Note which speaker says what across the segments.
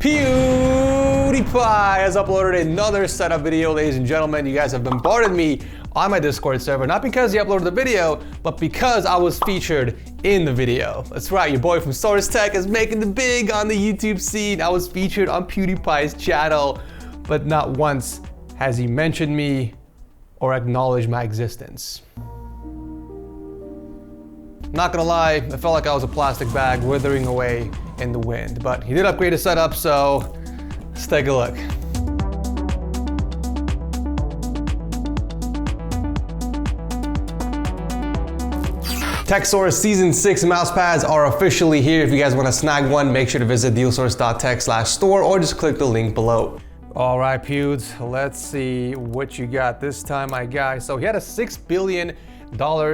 Speaker 1: PewDiePie has uploaded another setup video, ladies and gentlemen. You guys have bombarded me on my Discord server, not because he uploaded the video, but because I was featured in the video. That's right, your boy from Source Tech is making the big on the YouTube scene. I was featured on PewDiePie's channel, but not once has he mentioned me or acknowledged my existence. Not gonna lie, I felt like I was a plastic bag withering away in the wind, but he did upgrade his setup, so let's take a look. TechSource Season 6 mouse pads are officially here. If you guys want to snag one, make sure to visit dealsource.tech/store or just click the link below. All right, Pewds, let's see what you got this time, my guy. So he had a $6 billion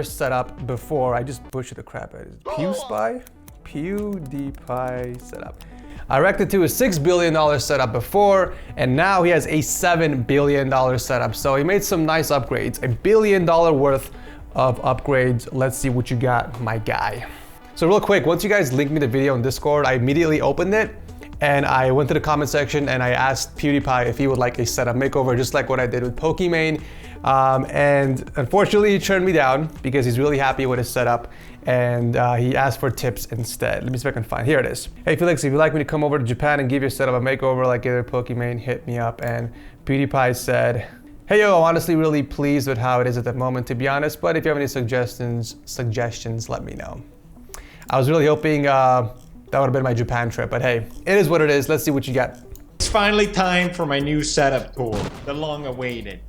Speaker 1: setup before. I just butchered the crap out of it. PewDiePie setup. I wrecked it to a $6 billion setup before, and now he has a $7 billion setup. So he made some nice upgrades, $1 billion worth of upgrades. Let's see what you got, my guy. So real quick, once you guys linked me the video on Discord, I immediately opened it and I went to the comment section and I asked PewDiePie if he would like a setup makeover, just like what I did with Pokimane. And unfortunately he turned me down because he's really happy with his setup and he asked for tips instead. Let me see if I can find, here it is. Hey Felix, if you'd like me to come over to Japan and give your setup a makeover like other Pokimane, hit me up. And PewDiePie said, hey yo, I'm honestly really pleased with how it is at the moment, to be honest, but if you have any suggestions, let me know. I was really hoping that would have been my Japan trip, but hey, it is what it is. Let's see what you got.
Speaker 2: It's finally time for my new setup tour, the long awaited.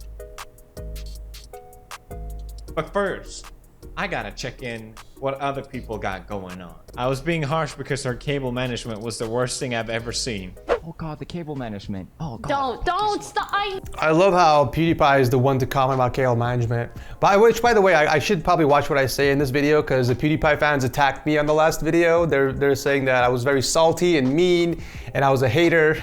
Speaker 2: But first, I gotta check in what other people got going on. I was being harsh because our cable management was the worst thing I've ever seen.
Speaker 3: Oh god, the cable management. Oh god.
Speaker 4: Don't stop.
Speaker 1: I love how PewDiePie is the one to comment about cable management. By the way, I should probably watch what I say in this video because the PewDiePie fans attacked me on the last video. They're saying that I was very salty and mean and I was a hater.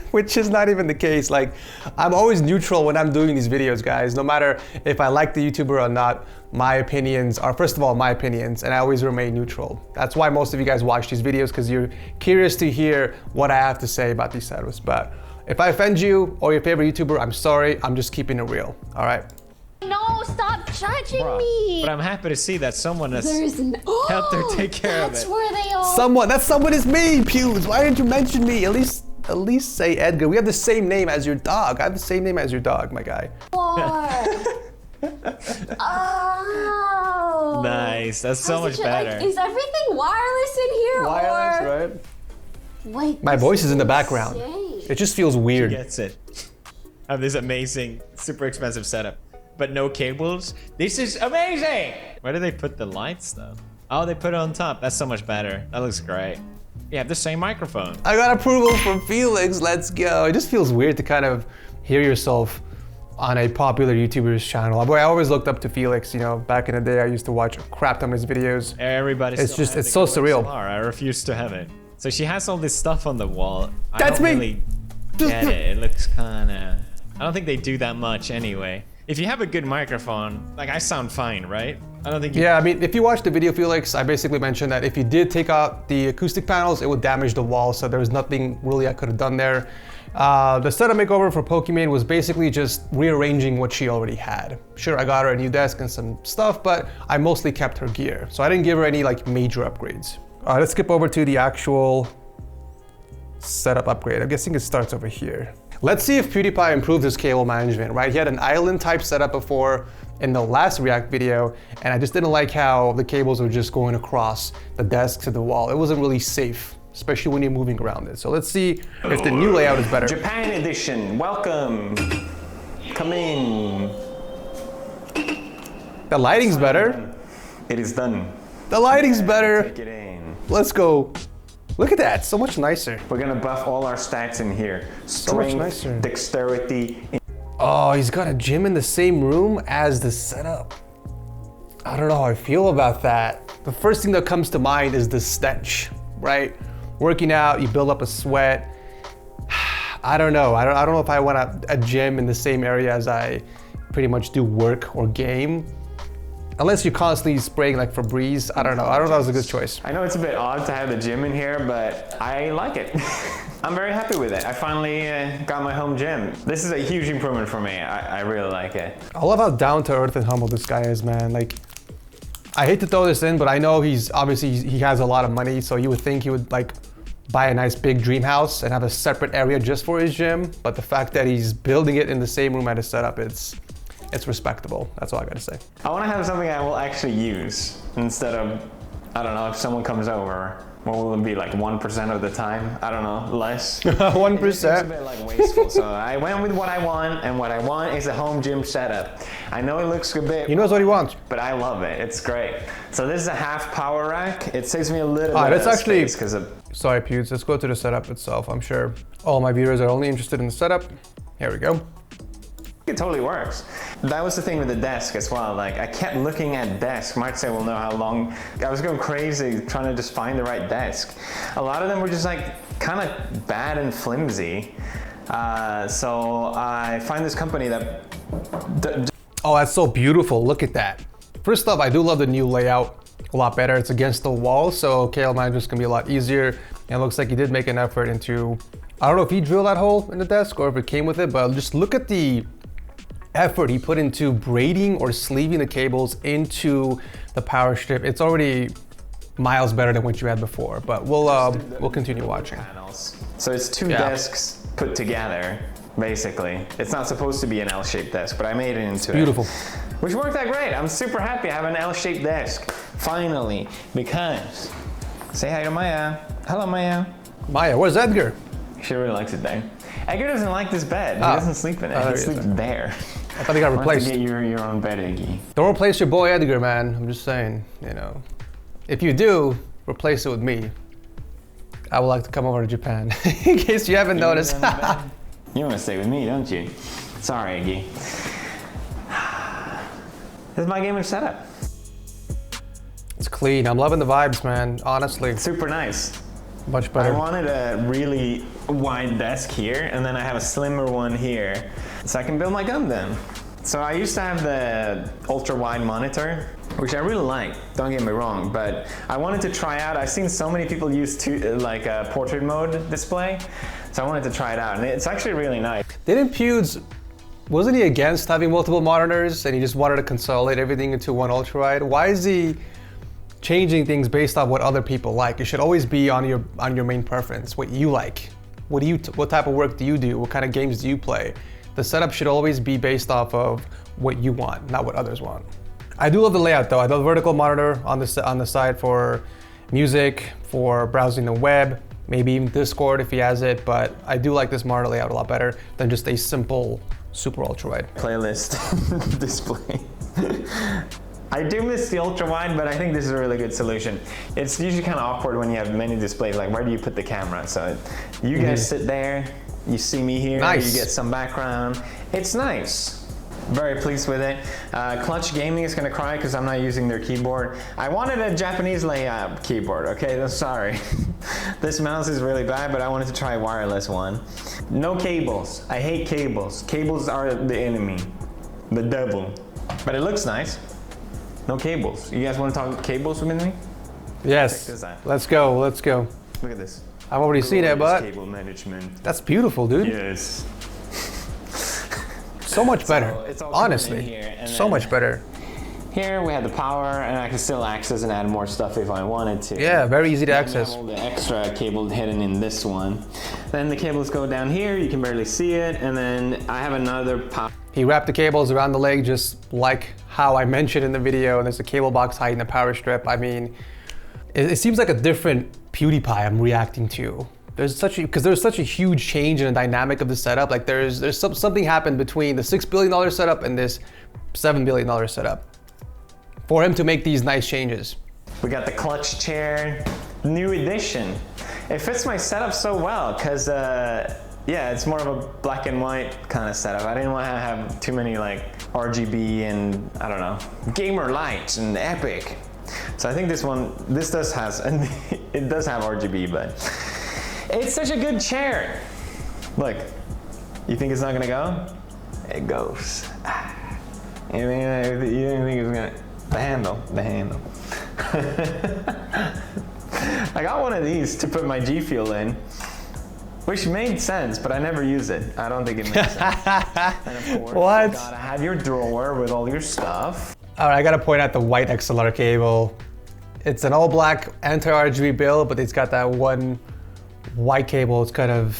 Speaker 1: Which is not even the case. Like, I'm always neutral when I'm doing these videos, guys. No matter if I like the YouTuber or not, my opinions are, first of all, my opinions, and I always remain neutral. That's why most of you guys watch these videos, because you're curious to hear what I have to say about these setups. But if I offend you or your favorite YouTuber, I'm sorry. I'm just keeping it real, all right?
Speaker 4: No, stop judging me.
Speaker 2: But I'm happy to see that someone has helped her take care of it.
Speaker 4: That's where they are.
Speaker 1: That someone is me, Pewds. Why didn't you mention me? At least say Edgar. We have the same name as your dog. I have the same name as your dog, my guy.
Speaker 4: Oh.
Speaker 2: Nice. That's so much better.
Speaker 4: Like, is everything wireless in here?
Speaker 1: Wireless, right?
Speaker 4: Wait.
Speaker 1: My voice is in the background. It just feels weird.
Speaker 2: She gets it. I have this amazing, super expensive setup, but no cables. This is amazing. Where do they put the lights though? Oh, they put it on top. That's so much better. That looks great. You have the same microphone.
Speaker 1: I got approval from Felix, let's go. It just feels weird to kind of hear yourself on a popular YouTuber's channel. Boy, I always looked up to Felix, you know, back in the day I used to watch a crap ton of his videos.
Speaker 2: It's
Speaker 1: so surreal.
Speaker 2: I refuse to have it. So she has all this stuff on the wall.
Speaker 1: That's me!
Speaker 2: I don't really get it. It looks kinda... I don't think they do that much anyway. If you have a good microphone, like I sound fine, right? I don't think you...
Speaker 1: Yeah, I mean, if you watch the video, Felix, I basically mentioned that if you did take out the acoustic panels, it would damage the wall, so there was nothing really I could have done there. The setup makeover for Pokimane was basically just rearranging what she already had. Sure, I got her a new desk and some stuff, but I mostly kept her gear, so I didn't give her any like major upgrades. All right, let's skip over to the actual setup upgrade. I'm guessing it starts over here. Let's see if PewDiePie improved his cable management, right? He had an island type setup before in the last React video, and I just didn't like how the cables were just going across the desk to the wall. It wasn't really safe, especially when you're moving around it. So let's see if the new layout is better.
Speaker 5: Japan edition, welcome. Come in.
Speaker 1: The lighting's better.
Speaker 5: It is done.
Speaker 1: The lighting's better.
Speaker 5: Take it in.
Speaker 1: Let's go. Look at that, so much nicer.
Speaker 5: We're gonna buff all our stats in here.
Speaker 1: So much nicer.
Speaker 5: Dexterity.
Speaker 1: Oh, he's got a gym in the same room as the setup. I don't know how I feel about that. The first thing that comes to mind is the stench, right? Working out, you build up a sweat. I don't know. I don't know if I want a gym in the same area as I pretty much do work or game. Unless you're constantly spraying like Febreze, I don't know. I don't know if that was a good choice.
Speaker 5: I know it's a bit odd to have the gym in here, but I like it. I'm very happy with it. I finally got my home gym. This is a huge improvement for me. I really like it.
Speaker 1: I love how down to earth and humble this guy is, man. Like, I hate to throw this in, but I know he has a lot of money, so you would think he would like buy a nice big dream house and have a separate area just for his gym. But the fact that he's building it in the same room at his setup, it's respectable. That's all I gotta say.
Speaker 5: I want to have something I will actually use instead of, I don't know, if someone comes over, what will it be, like 1% of the time? I don't know, less.
Speaker 1: 1%.
Speaker 5: It's a bit like wasteful. So I went with what I want, and what I want is a home gym setup. I know it looks a bit...
Speaker 1: He knows what he wants.
Speaker 5: But I love it. It's great. So this is a half power rack. It saves me a little
Speaker 1: Ah,
Speaker 5: bit
Speaker 1: that's
Speaker 5: of
Speaker 1: actually...
Speaker 5: space because of...
Speaker 1: Sorry, Pewds. Let's go to the setup itself. I'm sure all my viewers are only interested in the setup. Here we go.
Speaker 5: It totally works. That was the thing with the desk as well. Like, I kept looking at desk. Marcel will know how long. I was going crazy trying to just find the right desk. A lot of them were just like kind of bad and flimsy. So I find this company that...
Speaker 1: Oh, that's so beautiful. Look at that. First off, I do love the new layout a lot better. It's against the wall, so cable management's gonna be a lot easier. And it looks like he did make an effort into, I don't know if he drilled that hole in the desk or if it came with it, but just look at the effort he put into braiding or sleeving the cables into the power strip. It's already miles better than what you had before, but we'll continue watching.
Speaker 5: Panels. So it's two desks put together, basically. It's not supposed to be an L-shaped desk, but I made it into it.
Speaker 1: Beautiful.
Speaker 5: Which worked out great. I'm super happy I have an L-shaped desk, finally, because... Say hi to Maya. Hello, Maya.
Speaker 1: Maya, where's Edgar?
Speaker 5: She really likes it there. Edgar doesn't like this bed. He doesn't sleep in it. He sleeps there.
Speaker 1: I thought he got replaced.
Speaker 5: Get your own bed, Iggy.
Speaker 1: Don't replace your boy Edgar, man. I'm just saying, you know. If you do, replace it with me. I would like to come over to Japan, in case you haven't noticed.
Speaker 5: You want to stay with me, don't you? Sorry, Iggy. This is my gaming setup.
Speaker 1: It's clean. I'm loving the vibes, man. Honestly,
Speaker 5: Super nice.
Speaker 1: much
Speaker 5: I
Speaker 1: better.
Speaker 5: wanted a really wide desk here, and then I have a slimmer one here, so I can build my gun then. So I used to have the ultra-wide monitor, which I really like, don't get me wrong, but I wanted to try out, I've seen so many people use like a portrait mode display, so I wanted to try it out, and it's actually really nice.
Speaker 1: Didn't Pewds, wasn't he against having multiple monitors and he just wanted to consolidate everything into one ultra-wide? Why is he changing things based on what other people like? It should always be on your main preference, what you like. What type of work do you do? What kind of games do you play? The setup should always be based off of what you want, not what others want. I do love the layout though. I love the vertical monitor on the side for music, for browsing the web, maybe even Discord if he has it, but I do like this monitor layout a lot better than just a simple super ultra wide.
Speaker 5: Playlist display. I do miss the ultra wide, but I think this is a really good solution. It's usually kind of awkward when you have many displays, like where do you put the camera? So you guys sit there, you see me here,
Speaker 1: nice.
Speaker 5: You get some background. It's nice. Very pleased with it. Clutch Gaming is gonna cry because I'm not using their keyboard. I wanted a Japanese layout keyboard, okay, I'm sorry. This mouse is really bad, but I wanted to try a wireless one. No cables, I hate cables. Cables are the enemy, the devil. But it looks nice. No cables. You guys want to talk cables with me?
Speaker 1: Yes,
Speaker 5: Check this out.
Speaker 1: let's go, let's go.
Speaker 5: Look at this.
Speaker 1: I've already seen it, but
Speaker 5: Cable management.
Speaker 1: that's beautiful, dude.
Speaker 5: Yes.
Speaker 1: So much better,
Speaker 5: it's all
Speaker 1: honestly.
Speaker 5: in here, and
Speaker 1: So
Speaker 5: then-
Speaker 1: much better.
Speaker 5: Here we have the power, and I can still access and add more stuff if I wanted to.
Speaker 1: Yeah, very easy to
Speaker 5: Then we
Speaker 1: access.
Speaker 5: have all the extra cable hidden in this one. Then the cables go down here, you can barely see it, and then I have another power.
Speaker 1: He wrapped the cables around the leg just like how I mentioned in the video, and there's a cable box hiding the power strip. I mean, it seems like a different PewDiePie I'm reacting to. There's such a huge change in the dynamic of the setup. Like there's something happened between the $6 billion setup and this $7 billion setup for him to make these nice changes.
Speaker 5: We got the clutch chair, new edition. It fits my setup so well because yeah, it's more of a black and white kind of setup. I didn't want to have too many like RGB and I don't know, gamer lights and epic. So I think this does it does have RGB, but it's such a good chair. Look, you think it's not gonna go? It goes. You didn't think it's gonna? The handle. I got one of these to put my G Fuel in, which made sense, but I never use it. I don't think it makes sense. And of course,
Speaker 1: What?
Speaker 5: you gotta have your drawer with all your stuff.
Speaker 1: All right, I gotta point out the white XLR cable. It's an all black anti-RGB build, but it's got that one white cable. It's kind of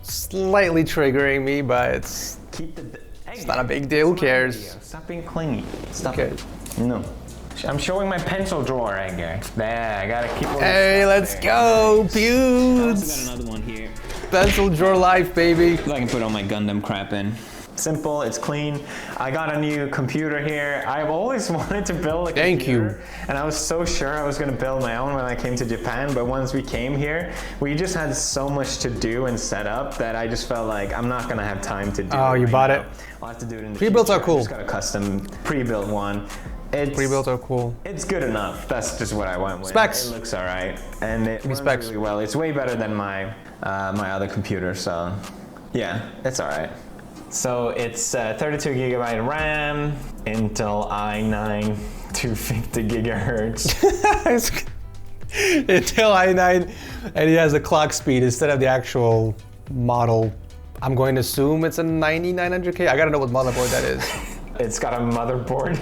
Speaker 1: slightly triggering me, but it's not a big deal. Who cares?
Speaker 5: Stop being clingy. Stop
Speaker 1: Okay.
Speaker 5: it. No. I'm showing my pencil drawer, Edgar. There, I gotta keep all this
Speaker 1: Hey,
Speaker 5: stuff
Speaker 1: let's
Speaker 5: there.
Speaker 1: go,
Speaker 5: I also
Speaker 1: Pewds!
Speaker 5: got another one here.
Speaker 1: Pencil drawer life, baby.
Speaker 5: I can put all my Gundam crap in. Simple, it's clean. I got a new computer here. I've always wanted to build a
Speaker 1: Thank
Speaker 5: computer.
Speaker 1: you.
Speaker 5: And I was so sure I was gonna build my own when I came to Japan, but once we came here, we just had so much to do and set up that I just felt like I'm not gonna have time to do it.
Speaker 1: Oh, you
Speaker 5: right
Speaker 1: bought
Speaker 5: now.
Speaker 1: it?
Speaker 5: I'll have to do it in the
Speaker 1: Pre-builds
Speaker 5: future.
Speaker 1: are cool.
Speaker 5: I just got a custom pre-built one.
Speaker 1: Pre-builds are cool.
Speaker 5: It's good enough. That's just what I went with.
Speaker 1: Specs.
Speaker 5: It looks all right, and it runs
Speaker 1: specs.
Speaker 5: really well. It's way better than my my other computer. So, yeah, it's all right. So it's 32 gigabyte RAM, Intel i9 250 gigahertz.
Speaker 1: Intel i9, and it has a clock speed instead of the actual model. I'm going to assume it's a 9900K. I gotta know what motherboard that is.
Speaker 5: It's got a motherboard.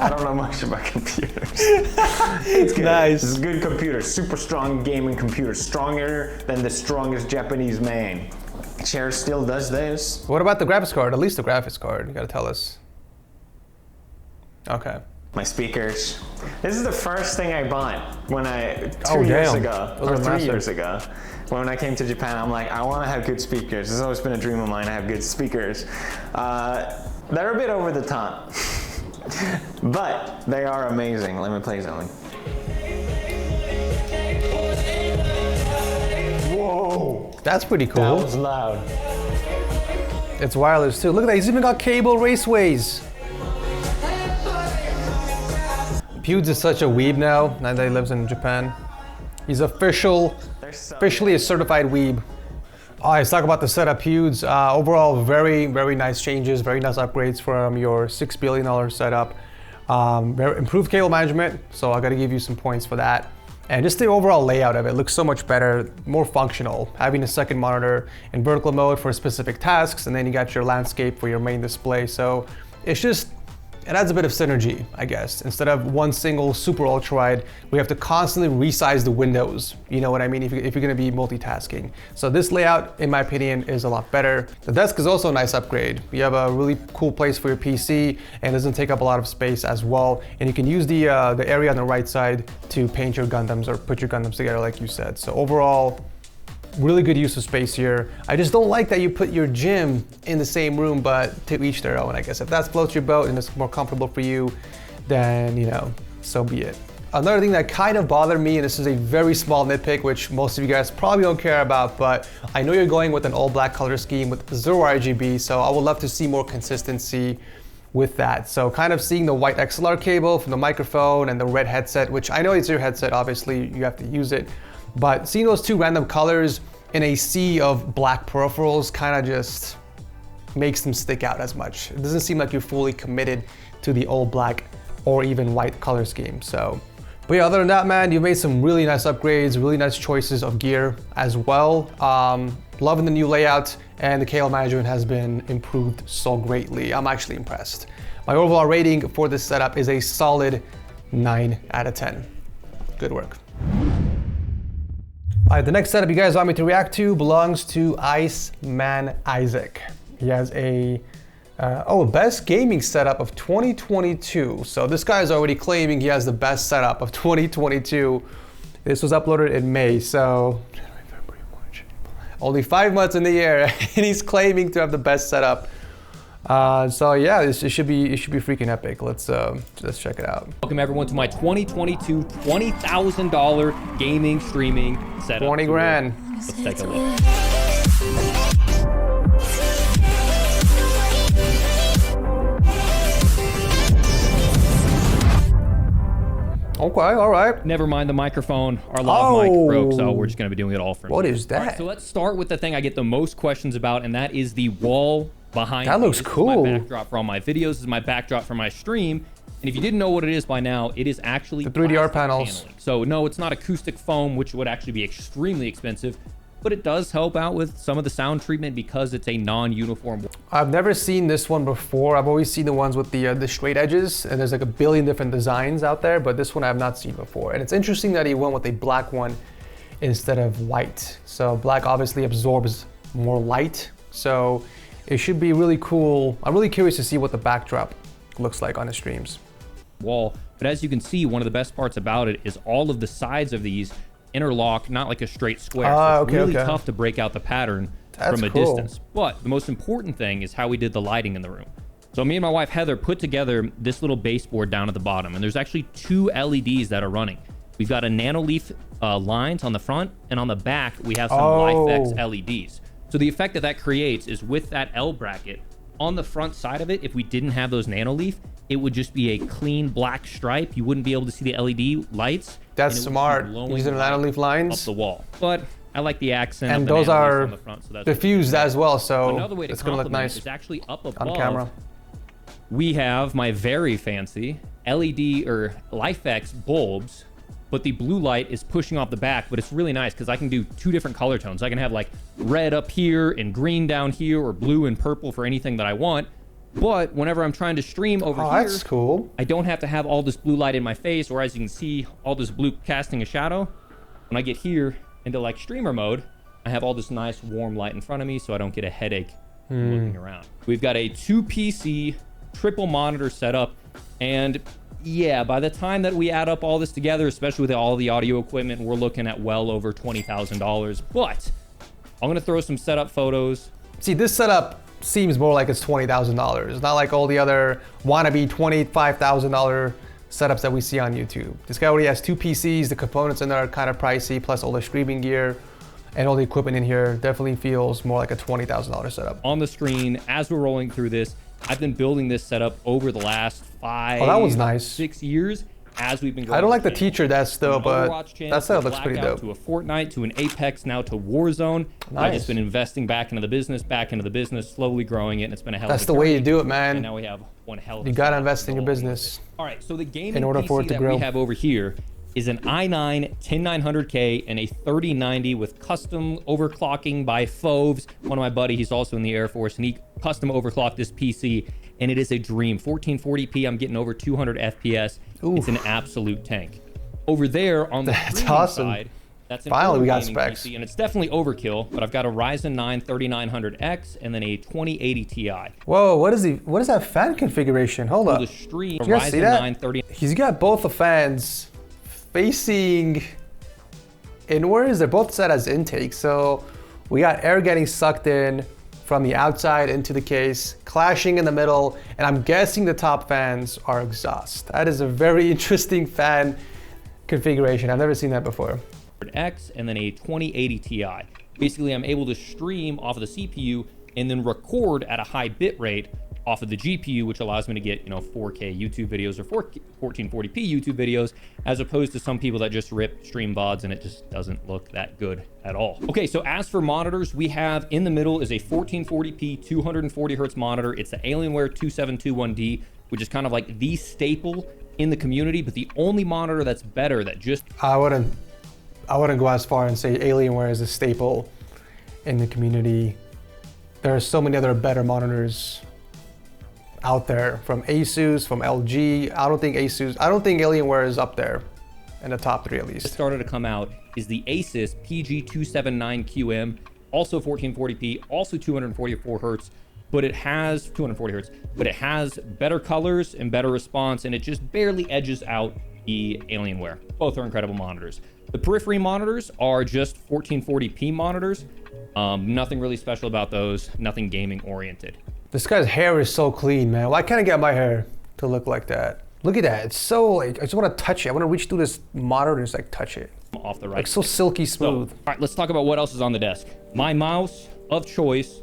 Speaker 5: I don't know much about computers. It's good.
Speaker 1: Nice.
Speaker 5: It's a good computer. Super strong gaming computer. Stronger than the strongest Japanese man. Chair still does this.
Speaker 1: What about the graphics card? At least the graphics card. You gotta tell us. Okay.
Speaker 5: My speakers. This is the first thing I bought when two
Speaker 1: Oh,
Speaker 5: years
Speaker 1: damn.
Speaker 5: ago,
Speaker 1: Those
Speaker 5: or
Speaker 1: are
Speaker 5: 3
Speaker 1: massive.
Speaker 5: years ago. When I came to Japan, I'm like, I want to have good speakers. It's always been a dream of mine to have good speakers. They're a bit over the top, but they are amazing. Let me play something. Whoa,
Speaker 1: That's pretty
Speaker 5: that
Speaker 1: cool.
Speaker 5: was loud.
Speaker 1: It's wireless too. Look at that, he's even got cable raceways. Pewds is such a weeb now that he lives in Japan. He's officially a certified weeb. All right, let's talk about the setup, Pewds. Overall, very, very nice changes, very nice upgrades from your $6 billion setup. Improved cable management, so I gotta give you some points for that. And just the overall layout of it looks so much better, more functional. Having a second monitor in vertical mode for specific tasks, and then you got your landscape for your main display. So it's just, it adds a bit of synergy, I guess. Instead of one single super ultra wide, we have to constantly resize the windows. You know what I mean? If you're gonna be multitasking. So this layout, in my opinion, is a lot better. The desk is also a nice upgrade. You have a really cool place for your PC and doesn't take up a lot of space as well. And you can use the area on the right side to paint your Gundams or put your Gundams together like you said. So overall, really good use of space here. I just don't like that you put your gym in the same room, but to each their own, I guess. If that floats your boat and it's more comfortable for you, then, you know, so be it. Another thing that kind of bothered me, and this is a very small nitpick, which most of you guys probably don't care about, but I know you're going with an all black color scheme with zero RGB, so I would love to see more consistency with that. So kind of seeing the white XLR cable from the microphone and the red headset, which I know it's your headset, obviously you have to use it. But seeing those two random colors in a sea of black peripherals kind of just makes them stick out as much. It doesn't seem like you're fully committed to the all black or even white color scheme. So, but yeah, other than that, man, you made some really nice upgrades, really nice choices of gear as well. Loving the new layout, and the cable management has been improved so greatly. I'm actually impressed. My overall rating for this setup is a solid 9 out of 10. Good work. All right, the next setup you guys want me to react to belongs to IceManIsaac. He has a best gaming setup of 2022. So this guy is already claiming he has the best setup of 2022. This was uploaded in May, so January, February, March, only 5 months in the year, and he's claiming to have the best setup. So yeah, it should be freaking epic. Let's check it out.
Speaker 6: Welcome everyone to my 2022 $20,000 gaming streaming setup.
Speaker 1: 20 grand.
Speaker 6: Let's take a look.
Speaker 1: Okay, all right.
Speaker 6: Never mind the microphone. Our lav mic broke, so
Speaker 1: Oh.
Speaker 6: we're just gonna be doing it all from
Speaker 1: What
Speaker 6: here.
Speaker 1: is
Speaker 6: All right,
Speaker 1: that?
Speaker 6: so let's start with the thing I get the most questions about, and that is the wall behind
Speaker 1: That
Speaker 6: me.
Speaker 1: looks
Speaker 6: This
Speaker 1: cool.
Speaker 6: is my backdrop for all my videos. This is my backdrop for my stream. And if you didn't know what it is by now, it is actually
Speaker 1: The 3DR
Speaker 6: plastic
Speaker 1: panels.
Speaker 6: paneling. So no, it's not acoustic foam, which would actually be extremely expensive, but it does help out with some of the sound treatment because it's a non-uniform.
Speaker 1: I've never seen this one before. I've always seen the ones with the straight edges, and there's like a billion different designs out there, but this one I have not seen before. And it's interesting that he went with a black one instead of white. So black obviously absorbs more light, so it should be really cool. I'm really curious to see what the backdrop looks like on the streams.
Speaker 6: Wall, but as you can see, one of the best parts about it is all of the sides of these interlock, not like a straight square. So it's really tough to break out the pattern from a distance. But the most important thing is how we did the lighting in the room. So me and my wife Heather put together this little baseboard down at the bottom, and there's actually 2 LEDs that are running. We've got a nanoleaf lines on the front, and on the back we have some LifeX LEDs. So the effect that that creates is with that L bracket on the front side of it, if we didn't have those nanoleaf, it would just be a clean black stripe. You wouldn't be able to see the LED lights.
Speaker 1: That's smart. Using nanoleaf lines
Speaker 6: up the wall. But I like the accent.
Speaker 1: And
Speaker 6: of the
Speaker 1: those are
Speaker 6: on the front, so that's
Speaker 1: diffused as well, so
Speaker 6: another way to
Speaker 1: it's gonna look nice
Speaker 6: is actually up above.
Speaker 1: on camera.
Speaker 6: We have my very fancy LED or LifeX bulbs, but the blue light is pushing off the back, but it's really nice because I can do 2 different color tones. I can have like red up here and green down here, or blue and purple for anything that I want. But whenever I'm trying to stream over here,
Speaker 1: that's cool.
Speaker 6: I don't have to have all this blue light in my face, or as you can see, all this blue casting a shadow. When I get here into like streamer mode, I have all this nice warm light in front of me, so I don't get a headache looking around. We've got a 2 PC triple monitor setup, and yeah, by the time that we add up all this together, especially with all the audio equipment, we're looking at well over $20,000. But I'm gonna throw some setup photos.
Speaker 1: See, this setup seems more like it's $20,000, not like all the other wannabe $25,000 setups that we see on YouTube. This guy already has 2 PCs, the components in there are kind of pricey, plus all the streaming gear and all the equipment in here definitely feels more like a $20,000 setup.
Speaker 6: On the screen, as we're rolling through this, I've been building this setup over the last 5,
Speaker 1: that was nice.
Speaker 6: 6 years as we've been going.
Speaker 1: I don't like the teacher desk though, but that setup looks pretty dope.
Speaker 6: To a Fortnite, to an Apex, now to Warzone.
Speaker 1: Nice.
Speaker 6: I've just been investing back into the business, slowly growing it, and it's been a hell of a
Speaker 1: That's the way you do it,
Speaker 6: And
Speaker 1: man.
Speaker 6: now we have one hell of
Speaker 1: You gotta invest in your business.
Speaker 6: All right, so the gaming
Speaker 1: in order for it
Speaker 6: PC
Speaker 1: to
Speaker 6: that
Speaker 1: grow.
Speaker 6: we have over here is an i9 10900K and a 3090 with custom overclocking by Foves. One of my buddy, he's also in the Air Force, and he custom overclocked this PC, and it is a dream. 1440p, I'm getting over 200 FPS.
Speaker 1: Oof.
Speaker 6: It's an absolute tank. Over there on the streaming
Speaker 1: awesome.
Speaker 6: side, that's an
Speaker 1: Finally,
Speaker 6: older
Speaker 1: we got
Speaker 6: gaming
Speaker 1: specs.
Speaker 6: PC, and it's definitely overkill, but I've got a Ryzen 9 3900X and then a 2080 Ti.
Speaker 1: Whoa, what is that fan configuration? Hold
Speaker 6: For
Speaker 1: up.
Speaker 6: the stream,
Speaker 1: You guys see
Speaker 6: Ryzen
Speaker 1: that?
Speaker 6: 9 30.
Speaker 1: He's got both the fans facing inwards. They're both set as intake, so we got air getting sucked in from the outside into the case, clashing in the middle, and I'm guessing the top fans are exhaust. That is a very interesting fan configuration. I've never seen that before.
Speaker 6: X and then a 2080 Ti. Basically, I'm able to stream off of the CPU and then record at a high bit rate off of the GPU, which allows me to get, 4K YouTube videos or 1440p YouTube videos, as opposed to some people that just rip stream VODs and it just doesn't look that good at all. Okay, so as for monitors, we have in the middle is a 1440p 240 hertz monitor. It's the Alienware 2721D, which is kind of like the staple in the community, but the only monitor that's better that just
Speaker 1: I wouldn't go as far and say Alienware is a staple in the community. There are so many other better monitors out there, from Asus, from LG. I don't think Alienware is up there in the top 3 at least.
Speaker 6: started to come out is the Asus PG279QM, also 1440p, also 244 hertz, but it has 240 hertz, but it has better colors and better response, and it just barely edges out the Alienware. Both are incredible monitors. The periphery monitors are just 1440p monitors. Nothing really special about those, nothing gaming oriented.
Speaker 1: This guy's hair is so clean, man. Why can't I get my hair to look like that? Look at that. It's so like, I just want to touch it. I want to reach through this monitor and just like touch it.
Speaker 6: Off the right.
Speaker 1: Like so silky smooth.
Speaker 6: All right, let's talk about what else is on the desk. My mouse of choice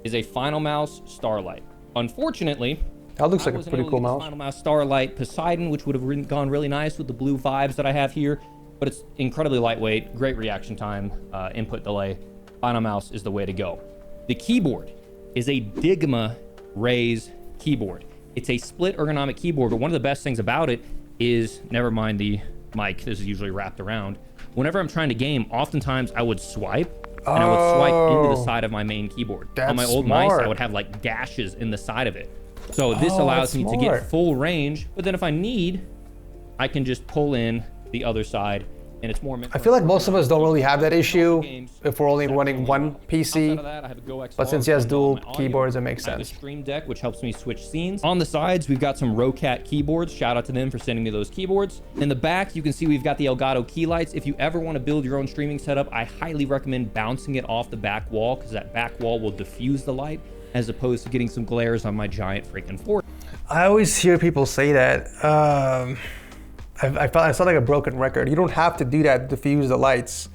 Speaker 6: is a Final Mouse Starlight. Unfortunately,
Speaker 1: That looks like a
Speaker 6: wasn't
Speaker 1: pretty
Speaker 6: able
Speaker 1: cool
Speaker 6: to get the
Speaker 1: mouse.
Speaker 6: Final Mouse Starlight Poseidon, which would have gone really nice with the blue vibes that I have here, but it's incredibly lightweight, great reaction time, input delay. Final Mouse is the way to go. The keyboard is a Digma Raise keyboard. It's a split ergonomic keyboard, but one of the best things about it is, never mind the mic, this is usually wrapped around. Whenever I'm trying to game, oftentimes I would swipe, and I would swipe into the side of my main keyboard. On my old mice, I would have like gashes in the side of it. So this allows me to get full range, but then if I need, I can just pull in the other side, and it's more.
Speaker 1: I feel like most of us don't really have that issue if we're only running one PC, but since he has dual keyboards, it makes sense.
Speaker 6: I have a Stream Deck, which helps me switch scenes. On the sides, we've got some Rocat keyboards. Shout out to them for sending me those keyboards. In the back, you can see we've got the Elgato key lights. If you ever want to build your own streaming setup, I highly recommend bouncing it off the back wall, because that back wall will diffuse the light, as opposed to getting some glares on my giant freaking fort.
Speaker 1: I always hear people say that. I sound like a broken record. You don't have to do that to diffuse the lights.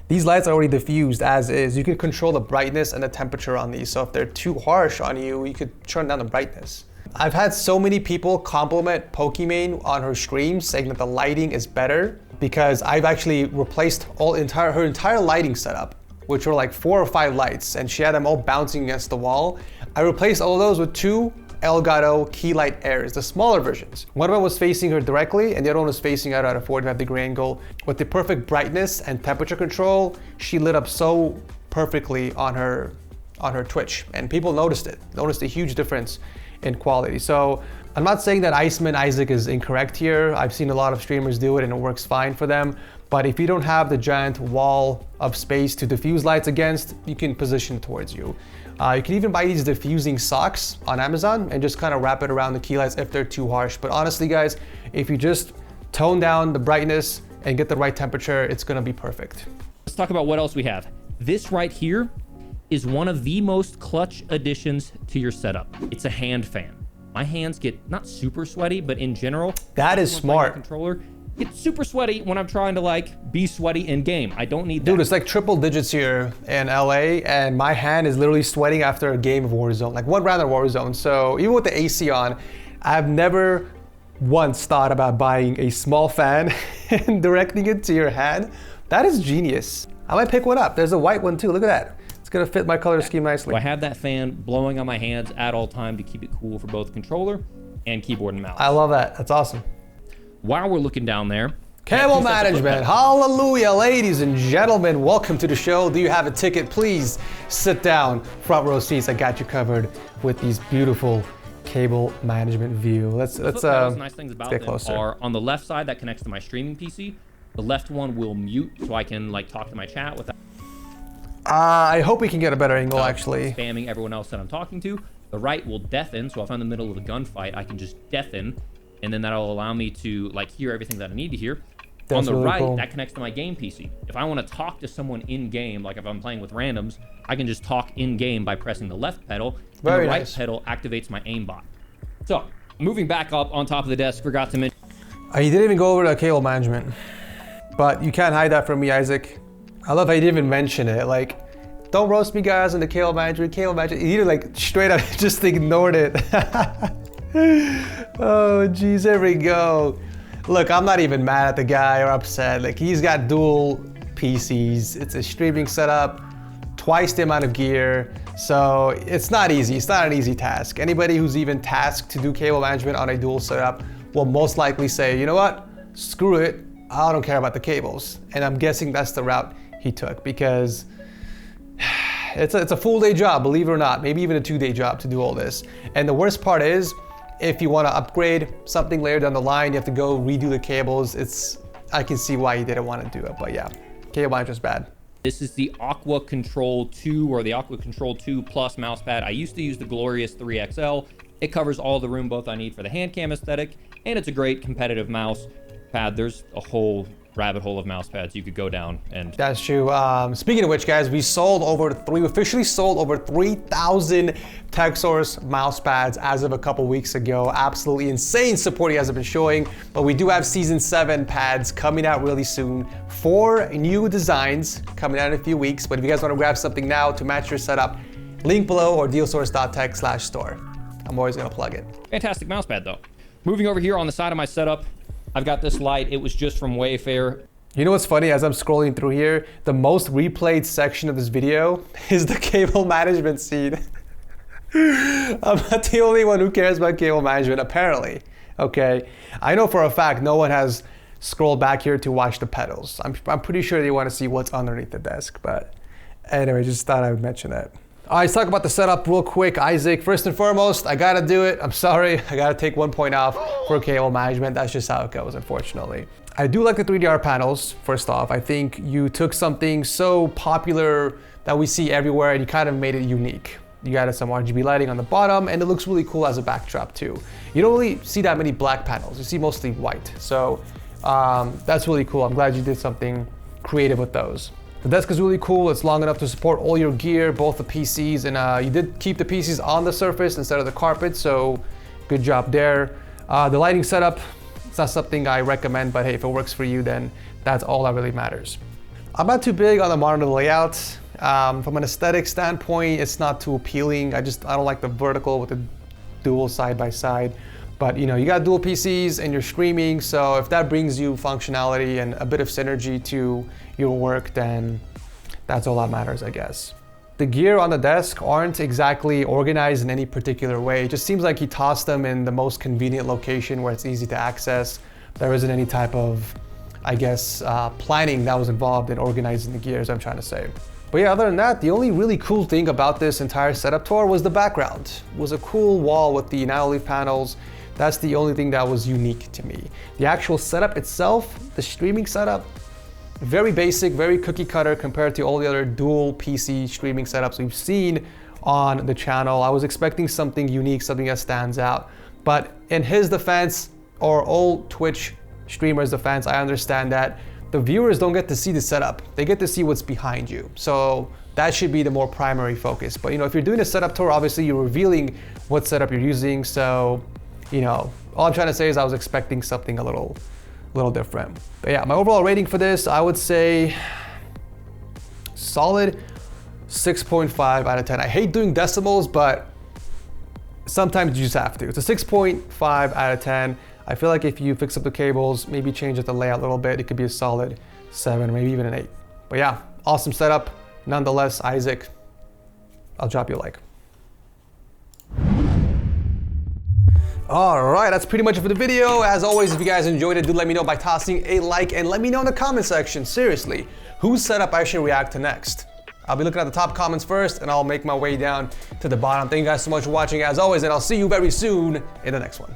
Speaker 1: These lights are already diffused as is. You can control the brightness and the temperature on these. So if they're too harsh on you, you could turn down the brightness. I've had so many people compliment Pokimane on her streams, saying that the lighting is better, because I've actually replaced her entire lighting setup, which were like 4 or 5 lights, and she had them all bouncing against the wall. I replaced all of those with 2 Elgato key light airs, the smaller versions. One of them was facing her directly, and the other one was facing out at a 45-degree angle. With the perfect brightness and temperature control, she lit up so perfectly on her Twitch, and people noticed a huge difference in quality. So I'm not saying that IceManIsaac is incorrect here. I've seen a lot of streamers do it and it works fine for them. But if you don't have the giant wall of space to diffuse lights against, you can position it towards you. You can even buy these diffusing socks on Amazon and just kind of wrap it around the key lights if they're too harsh. But honestly, guys, if you just tone down the brightness and get the right temperature, it's gonna be perfect.
Speaker 6: Let's talk about what else we have. This right here is one of the most clutch additions to your setup. It's a hand fan. My hands get not super sweaty, but in general,
Speaker 1: that is smart.
Speaker 6: Controller, it's super sweaty when I'm trying to like be sweaty in game. I don't need that.
Speaker 1: Dude, it's like triple digits here in LA, and my hand is literally sweating after a game of Warzone, like one round of Warzone. So even with the AC on, I've never once thought about buying a small fan and directing it to your hand. That is genius. I might pick one up. There's a white one too, look at that. It's gonna fit my color scheme nicely.
Speaker 6: So I have that fan blowing on my hands at all time to keep it cool for both controller and keyboard and mouse.
Speaker 1: I love that, that's awesome.
Speaker 6: While we're looking down there,
Speaker 1: cable management, hallelujah, ladies and gentlemen, welcome to the show. Do you have a ticket? Please sit down, front row seats. I got you covered with these beautiful cable management view. Let's
Speaker 6: nice things about
Speaker 1: get
Speaker 6: them
Speaker 1: closer.
Speaker 6: Are on the left side that connects to my streaming PC. The left one will mute, so I can like talk to my chat without.
Speaker 1: I hope we can get a better angle actually.
Speaker 6: Spamming everyone else that I'm talking to. The right will deafen, so if I'm in the middle of a gunfight, I can just deafen. And then that'll allow me to like hear everything that I need to hear.
Speaker 1: That's
Speaker 6: on the
Speaker 1: really
Speaker 6: right,
Speaker 1: cool.
Speaker 6: That connects to my game PC. If I want to talk to someone in game, like if I'm playing with randoms, I can just talk in game by pressing the left pedal.
Speaker 1: Very
Speaker 6: and the
Speaker 1: nice.
Speaker 6: right pedal activates my aimbot. So moving back up on top of the desk, forgot to mention.
Speaker 1: You didn't even go over the cable management, but you can't hide that from me, Isaac. I love how you didn't even mention it. Like, don't roast me, guys, on the cable management. You like straight up just ignored it. Oh geez, there we go. Look, I'm not even mad at the guy or upset. Like, he's got dual PCs. It's a streaming setup, twice the amount of gear. So it's not easy. It's not an easy task. Anybody who's even tasked to do cable management on a dual setup will most likely say, you know what? Screw it. I don't care about the cables. And I'm guessing that's the route he took, because it's a full day job, believe it or not, maybe even a 2-day job to do all this. And the worst part is, if you want to upgrade something later down the line, you have to go redo the cables. I can see why you didn't want to do it, but yeah, cable management's bad.
Speaker 6: This is the Aqua Control 2 or the Aqua Control 2 Plus mousepad. I used to use the Glorious 3XL. It covers all the room both I need for the hand cam aesthetic, and it's a great competitive mouse pad. There's a whole rabbit hole of mouse pads you could go down. And
Speaker 1: that's true. Speaking of which, guys, we officially sold over 3,000 TechSource mouse pads as of a couple weeks ago. Absolutely insane support you guys have been showing, but we do have season 7 pads coming out really soon. 4 new designs coming out in a few weeks, but if you guys want to grab something now to match your setup, link below or dealsource.tech/store. I'm always gonna plug it.
Speaker 6: Fantastic mouse pad though. Moving over here on the side of my setup, I've got this light. It was just from Wayfair.
Speaker 1: You know what's funny? As I'm scrolling through here, the most replayed section of this video is the cable management scene. I'm not the only one who cares about cable management, apparently. Okay, I know for a fact no one has scrolled back here to watch the pedals. I'm pretty sure they want to see what's underneath the desk, but anyway, just thought I would mention that. All right, let's talk about the setup real quick. Isaac, first and foremost, I gotta do it. I'm sorry, I gotta take 1 point off for cable management. That's just how it goes, unfortunately. I do like the 3DR panels, first off. I think you took something so popular that we see everywhere and you kind of made it unique. You added some RGB lighting on the bottom and it looks really cool as a backdrop too. You don't really see that many black panels. You see mostly white. So that's really cool. I'm glad you did something creative with those. The desk is really cool. It's long enough to support all your gear, both the PCs, and you did keep the PCs on the surface instead of the carpet, so good job there. The lighting setup, it's not something I recommend, but hey, if it works for you, then that's all that really matters. I'm not too big on the monitor layout. From an aesthetic standpoint, it's not too appealing. I don't like the vertical with the dual side by side. But you know, you got dual PCs and you're streaming, so if that brings you functionality and a bit of synergy to your work, then that's all that matters, I guess. The gear on the desk aren't exactly organized in any particular way. It just seems like he tossed them in the most convenient location where it's easy to access. There isn't any type of, I guess, planning that was involved in organizing the gears, I'm trying to say. But yeah, other than that, the only really cool thing about this entire setup tour was the background. It was a cool wall with the nanoleaf panels. That's the only thing that was unique to me. The actual setup itself, the streaming setup, very basic, very cookie cutter compared to all the other dual PC streaming setups we've seen on the channel. I was expecting something unique, something that stands out. But in his defense, or all Twitch streamers' defense, I understand that the viewers don't get to see the setup. They get to see what's behind you. So that should be the more primary focus. But you know, if you're doing a setup tour, obviously you're revealing what setup you're using. So, you know, all I'm trying to say is I was expecting something a little different. But yeah, my overall rating for this, I would say solid 6.5 out of 10. I hate doing decimals, but sometimes you just have to. It's a 6.5 out of 10. I feel like if you fix up the cables, maybe change up the layout a little bit, it could be a solid 7, maybe even an 8. But yeah, awesome setup. Nonetheless, Isaac, I'll drop you a like. All right, that's pretty much it for the video. As always, if you guys enjoyed it, do let me know by tossing a like and let me know in the comment section, seriously, whose setup I should react to next. I'll be looking at the top comments first and I'll make my way down to the bottom. Thank you guys so much for watching as always, and I'll see you very soon in the next one.